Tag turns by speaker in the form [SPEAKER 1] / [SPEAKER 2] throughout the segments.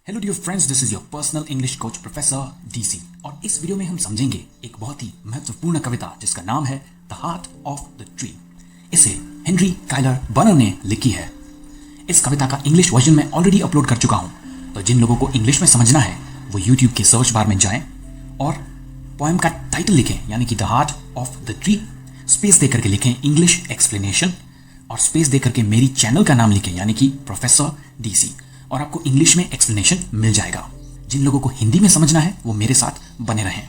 [SPEAKER 1] Hello dear friends, this is your personal English coach professor D C. और इस video में हम समझेंगे एक बहुत ही महत्वपूर्ण कविता जिसका नाम है the heart of the tree. इसे हेनरी काइलर बर्नर ने लिखी है। इस कविता का इंग्लिश वर्जन में ऑलरेडी अपलोड कर चुका हूं, तो जिन लोगों को इंग्लिश में समझना है वो यूट्यूब के सर्च बार में जाएं और पोएम का टाइटल लिखें, यानी कि the heart of the tree, space देकर के लिखें इंग्लिश एक्सप्लेनेशन, और स्पेस देकर के मेरी चैनल का नाम लिखें, यानी कि प्रोफेसर डीसी, और आपको इंग्लिश में एक्सप्लेनेशन मिल जाएगा। जिन लोगों को हिंदी में समझना है वो मेरे साथ बने रहें।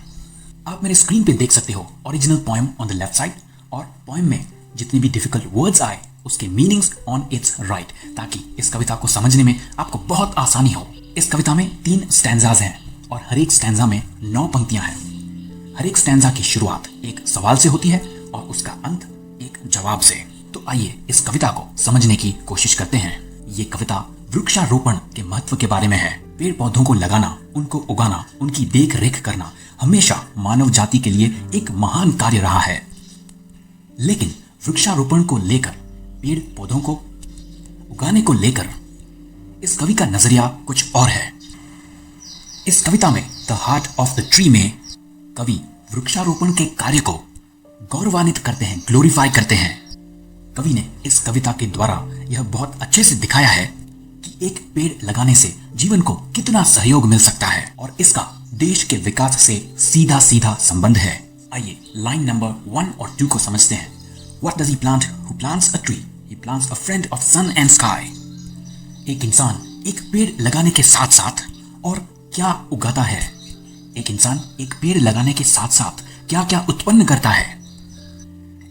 [SPEAKER 1] आप मेरे स्क्रीन पे देख सकते हो original poem on the left side, और पोएम में जितने भी डिफिकल्ट वर्ड्स आए उसके मीनिंग्स ऑन इट्स राइट, ताकि इस कविता को समझने में आपको बहुत आसानी हो। इस कविता में 3 स्टैंजाज हैं और हर एक स्टैंजा में 9 पंक्तियां हैं। हर एक स्टैंजा की शुरुआत एक सवाल से होती है और उसका अंत एक जवाब से। तो आइए इस कविता को समझने की कोशिश करते हैं। ये कविता वृक्षारोपण के महत्व के बारे में है। पेड़ पौधों को लगाना, उनको उगाना, उनकी देख रेख करना हमेशा मानव जाति के लिए एक महान कार्य रहा है। लेकिन वृक्षारोपण को लेकर, पेड़ पौधों को उगाने को लेकर इस कवि का नजरिया कुछ और है। इस कविता में the heart of the tree में कवि वृक्षारोपण के कार्य को गौरवान्वित करते हैं, ग्लोरीफाई करते हैं। कवि ने इस कविता के द्वारा यह बहुत अच्छे से दिखाया है कि एक पेड़ लगाने से जीवन को कितना सहयोग मिल सकता है, और इसका देश के विकास से सीधा सीधा संबंध है। आइए लाइन नंबर 1 और 2 को समझते हैं। What does he plant? Who plants a tree? He plants a friend of sun and sky. एक इंसान एक पेड़ लगाने के साथ साथ और क्या उगाता है? एक इंसान एक पेड़ लगाने के साथ साथ क्या क्या उत्पन्न करता है?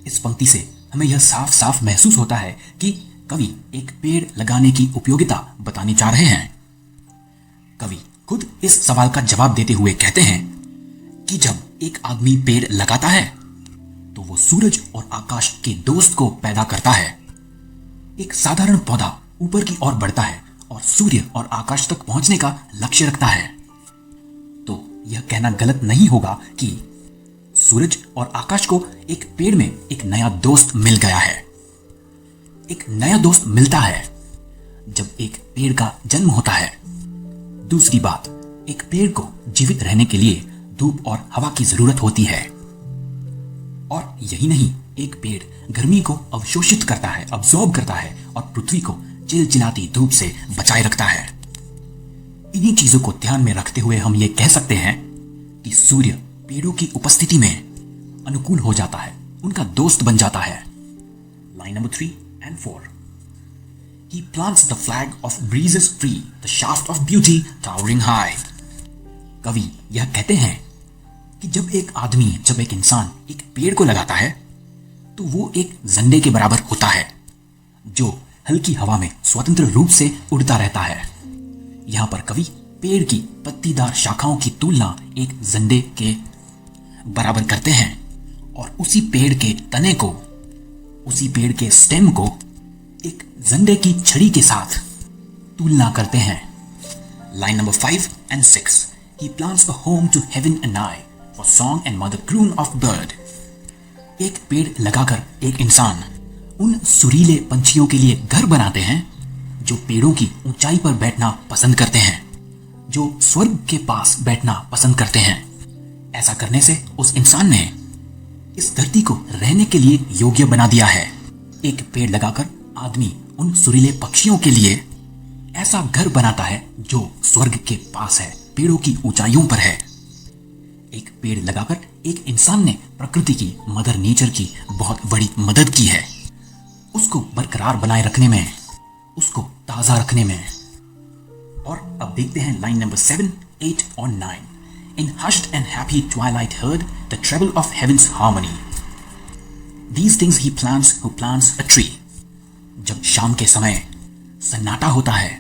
[SPEAKER 1] इस पंक्ति से हमें यह साफ साफ महसूस होता है कि कवि एक पेड़ लगाने की उपयोगिता बताने जा रहे हैं। कवि खुद इस सवाल का जवाब देते हुए कहते हैं कि जब एक आदमी पेड़ लगाता है तो वो सूरज और आकाश के दोस्त को पैदा करता है। एक साधारण पौधा ऊपर की ओर बढ़ता है और सूर्य और आकाश तक पहुंचने का लक्ष्य रखता है। तो यह कहना गलत नहीं होगा कि सूरज और आकाश को एक पेड़ में एक नया दोस्त मिल गया है। एक नया दोस्त मिलता है जब एक पेड़ का जन्म होता है। दूसरी बात, एक पेड़ को जीवित रहने के लिए धूप और हवा की जरूरत होती है। और यही नहीं, एक पेड़ गर्मी को अवशोषित करता है, अब्सॉर्ब करता है, और पृथ्वी को चिलचिलाती धूप से बचाए रखता है। इन्हीं चीजों को ध्यान में रखते हुए हम ये कह सकते हैं कि सूर्य पेड़ों की उपस्थिति में अनुकूल हो जाता है, उनका दोस्त बन जाता है। Line number 3 and 4. He plants the flag of breezes free, the shaft of beauty towering high. कवि यह कहते हैं कि जब एक इंसान एक पेड़ को लगाता है तो वो एक झंडे के बराबर होता है जो हल्की हवा में स्वतंत्र रूप से उड़ता रहता है। यहां पर कवि पेड़ की पत्तीदार शाखाओं की तुलना एक झंडे के बराबर करते हैं और उसी पेड़ के तने को, उसी पेड़ के स्टेम को एक झंडे की छड़ी के साथ तुलना करते हैं। Line number 5 and 6. He plants a home to heaven and I, for song and mother croon of bird. एक पेड़ लगाकर एक इंसान उन सुरीले पंछियों के लिए घर बनाते हैं जो पेड़ों की ऊंचाई पर बैठना पसंद करते हैं, जो स्वर्ग के पास बैठना पसंद करते हैं। ऐसा करने से उस इंसान ने इस धरती को रहने के लिए योग्य बना दिया है। एक पेड़ लगाकर आदमी उन सुरीले पक्षियों के लिए ऐसा घर बनाता है जो स्वर्ग के पास है, पेड़ों की ऊंचाइयों पर है। एक पेड़ लगाकर एक इंसान ने प्रकृति की, मदर नेचर की बहुत बड़ी मदद की है, उसको बरकरार बनाए रखने में, उसको ताजा रखने में। और अब देखते हैं लाइन नंबर 7, 8 और 9. In hushed and happy twilight heard the treble of heaven's harmony. These things he plants who plants a tree. जब शाम के समय सन्नाटा होता है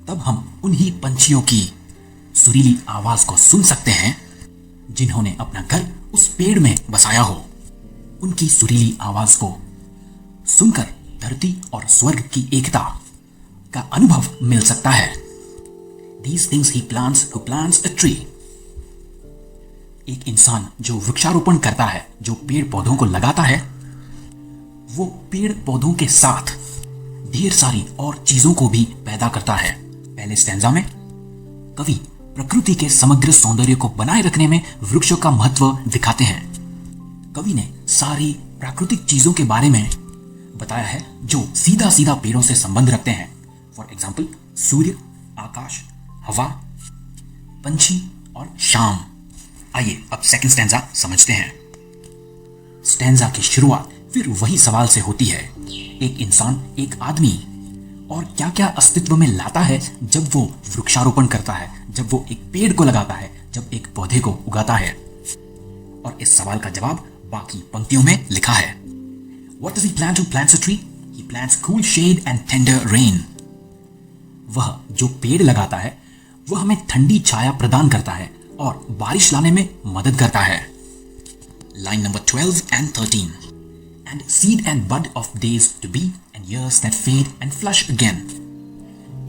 [SPEAKER 1] तब हम उन्हीं पंछियों की सुरीली आवाज को सुन सकते हैं जिन्होंने अपना घर उस पेड़ में बसाया हो। उनकी सुरीली आवाज को सुनकर धरती और स्वर्ग की एकता का अनुभव मिल सकता है। These things he plants who plants a tree. एक इंसान जो वृक्षारोपण करता है, जो पेड़ पौधों को लगाता है, वो पेड़ पौधों के साथ ढेर सारी और चीजों को भी पैदा करता है। पहले स्टैंजा में कवि प्रकृति के समग्र सौंदर्य को बनाए रखने में वृक्षों का महत्व दिखाते हैं। कवि ने सारी प्राकृतिक चीजों के बारे में बताया है जो सीधा सीधा पेड़ों से संबंध रखते हैं। फॉर एग्जाम्पल सूर्य, आकाश, हवा, पंछी और शाम। आइए अब सेकंड स्टैंजा समझते हैं। स्टैंजा की शुरुआत फिर वही सवाल से होती है, एक इंसान, एक आदमी और क्या क्या अस्तित्व में लाता है जब वो वृक्षारोपण करता है, जब वो एक पेड़ को लगाता है, जब एक पौधे को उगाता है। और इस सवाल का जवाब बाकी पंक्तियों में लिखा है। What does he plan to plant a tree? He plants cool shade and tender rain. वह जो पेड़ लगाता है वह हमें ठंडी छाया प्रदान करता है और बारिश लाने में मदद करता है। Line number 12 and 13. And seed and bud of days to be and years that fade and flush again.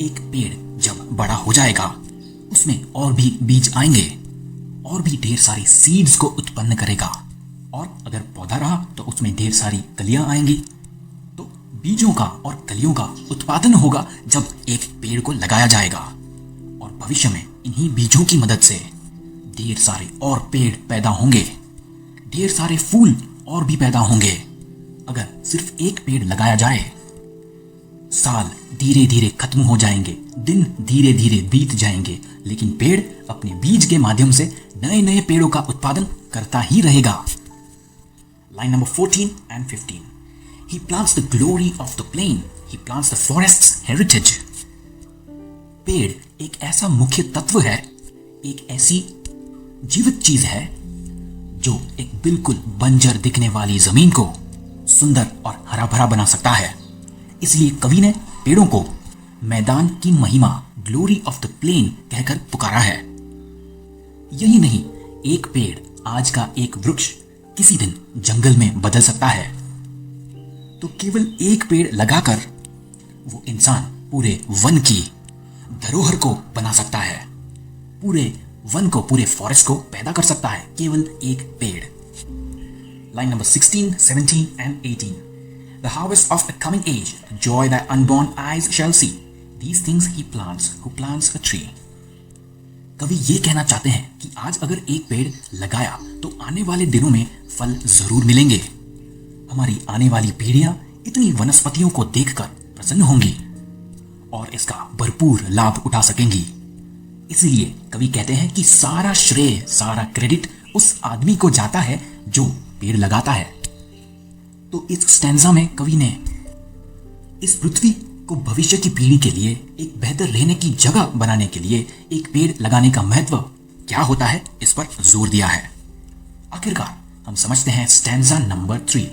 [SPEAKER 1] एक पेड़ जब बड़ा हो जाएगा उसमें और भी बीज आएंगे और भी ढेर सारी सीड्स को उत्पन्न करेगा, और अगर पौधा रहा तो उसमें ढेर सारी कलियां आएंगी। तो बीजों का और कलियों का उत्पादन होगा जब एक पेड़ को लगाया जाएगा, और भविष्य में इन्हीं बीजों की मदद से ढेर सारे और पेड़ पैदा होंगे, ढेर सारे फूल और भी पैदा होंगे। अगर सिर्फ एक पेड़ लगाया जाए, साल धीरे धीरे खत्म हो जाएंगे, दिन धीरे धीरे बीत जाएंगे, लेकिन पेड़ अपने बीज के माध्यम से नए नए पेड़ों का उत्पादन करता ही रहेगा। Line number 14 and 15. He plants the glory of the plain. He plants the forest's heritage. पेड़ एक ऐसा मुख्य तत्व है, एक ऐसी जीवित चीज है जो एक बिल्कुल बंजर दिखने वाली जमीन को सुंदर और हरा भरा बना सकता है। इसलिए कवि ने पेड़ों को मैदान की महिमा, ग्लोरी ऑफ द प्लेन कहकर पुकारा है। यही नहीं, एक पेड़, आज का एक वृक्ष किसी दिन जंगल में बदल सकता है। तो केवल एक पेड़ लगाकर वो इंसान पूरे वन की धरोहर को बना सकता है, पूरे वन को, पूरे फॉरेस्ट को पैदा कर सकता है, केवल एक पेड़। Line number 16, 17 and 18. The harvest of a coming age, the joy that unborn eyes shall see. These things he plants who plants a tree. कवि ये कहना चाहते हैं कि आज अगर एक पेड़ लगाया तो आने वाले दिनों में फल जरूर मिलेंगे। हमारी आने वाली पीढ़ियां इतनी वनस्पतियों को देखकर प्रसन्न होंगी और इसका भरपूर लाभ उठा सकेंगी। इसलिए कवि कहते हैं कि सारा श्रेय, सारा क्रेडिट उस आदमी को जाता है जो पेड़ लगाता है। तो इस स्टैंजा में कवि ने इस पृथ्वी को भविष्य की पीढ़ी के लिए एक बेहतर रहने की जगह बनाने के लिए एक पेड़ लगाने का महत्व क्या होता है, इस पर जोर दिया है। आखिरकार हम समझते हैं स्टैंजा नंबर 3।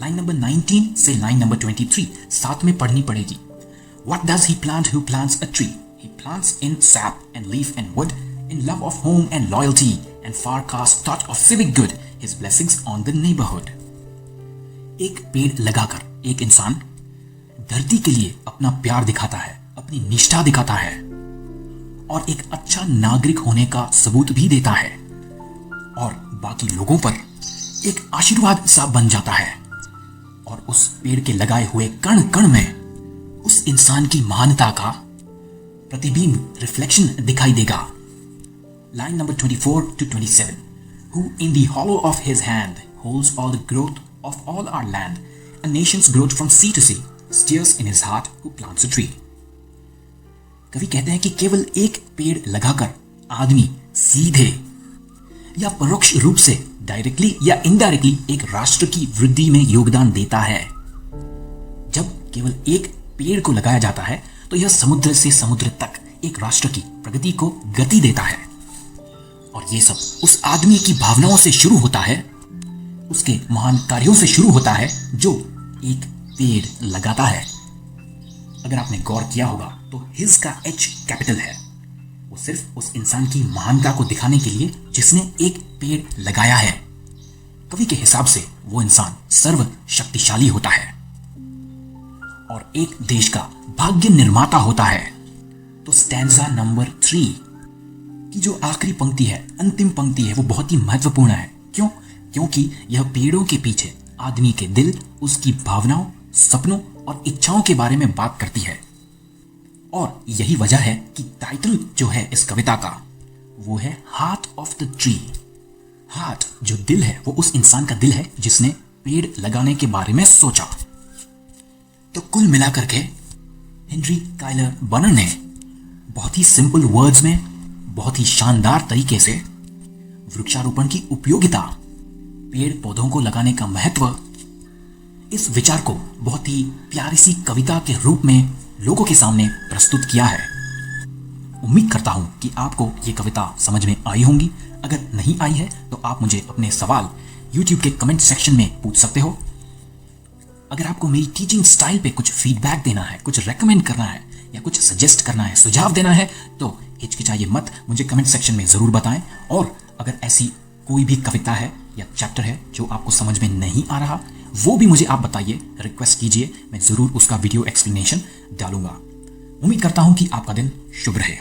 [SPEAKER 1] लाइन नंबर 19 से लाइन नंबर 23 साथ में पढ़नी पड़ेगी। What does he plant who plants a tree? He plants in sap and leaf and wood, in love of home and loyalty, and far cast thought of civic good, his blessings on the neighborhood. एक पेड़ लगाकर एक इंसान धरती के लिए अपना प्यार दिखाता है, अपनी निष्ठा दिखाता है और एक अच्छा नागरिक होने का सबूत भी देता है, और बाकी लोगों पर एक आशीर्वाद सा बन जाता है, और उस पेड़ के लगाए हुए कण कण में उस इंसान की महानता का प्रतिबिंब, रिफ्लेक्शन दिखाई देगा। Line number 24 to 27. Who in the hollow of his hand holds all the growth of all our land, a nation's growth from sea to sea, steers in his heart who plants a tree. कवि कहते हैं कि केवल एक पेड़ लगाकर आदमी सीधे या परोक्ष रूप से, डायरेक्टली या इनडायरेक्टली, एक राष्ट्र की वृद्धि में योगदान देता है। जब केवल एक पेड़ को लगाया जाता है तो यह समुद्र से समुद्र तक एक राष्ट्र की प्रगति को गति देता है, और ये सब उस आदमी की भावनाओं से शुरू होता है, उसके महान कार्यों से शुरू होता है जो एक पेड़ लगाता है। अगर आपने गौर किया होगा तो हिज का H कैपिटल है, वो सिर्फ उस इंसान की महानता को दिखाने के लिए जिसने एक पेड़ लगाया है। कवि के हिसाब से वो इंसान सर्व शक्तिशाली होता है और एक देश का भाग्य निर्माता होता है। तो स्टैंजा नंबर 3 की जो आखिरी पंक्ति है, अंतिम पंक्ति है, वो बहुत ही महत्वपूर्ण है। क्यों? क्योंकि यह पेड़ों के पीछे आदमी के दिल, उसकी भावनाओं, सपनों और इच्छाओं के बारे में बात करती है। और यही वजह है कि टाइटल जो है इस कविता का वो है heart of the tree. Heart जो दिल है वो उस इंसान का दिल है जिसने पेड़ लगाने के बारे में सोचा। तो कुल मिलाकर के हेनरी काइलर बनर ने बहुत ही सिंपल वर्ड्स में बहुत ही शानदार तरीके से वृक्षारोपण की उपयोगिता, पेड़ पौधों को लगाने का महत्व, इस विचार को बहुत ही प्यारी सी कविता के रूप में लोगों के सामने प्रस्तुत किया है। उम्मीद करता हूं कि आपको ये कविता समझ में आई होंगी। अगर नहीं आई है तो आप मुझे अपने सवाल YouTube के कमेंट सेक्शन में पूछ सकते हो। अगर आपको मेरी टीचिंग स्टाइल पे कुछ फीडबैक देना है, कुछ रेकमेंड करना है या कुछ सजेस्ट करना है, सुझाव देना है तो हिचकिचाइए मत, मुझे कमेंट सेक्शन में जरूर बताएं। और अगर ऐसी कोई भी कविता है या चैप्टर है जो आपको समझ में नहीं आ रहा, वो भी मुझे आप बताइए, रिक्वेस्ट कीजिए, मैं जरूर उसका वीडियो एक्सप्लेनेशन डालूंगा। उम्मीद करता हूं कि आपका दिन शुभ रहे।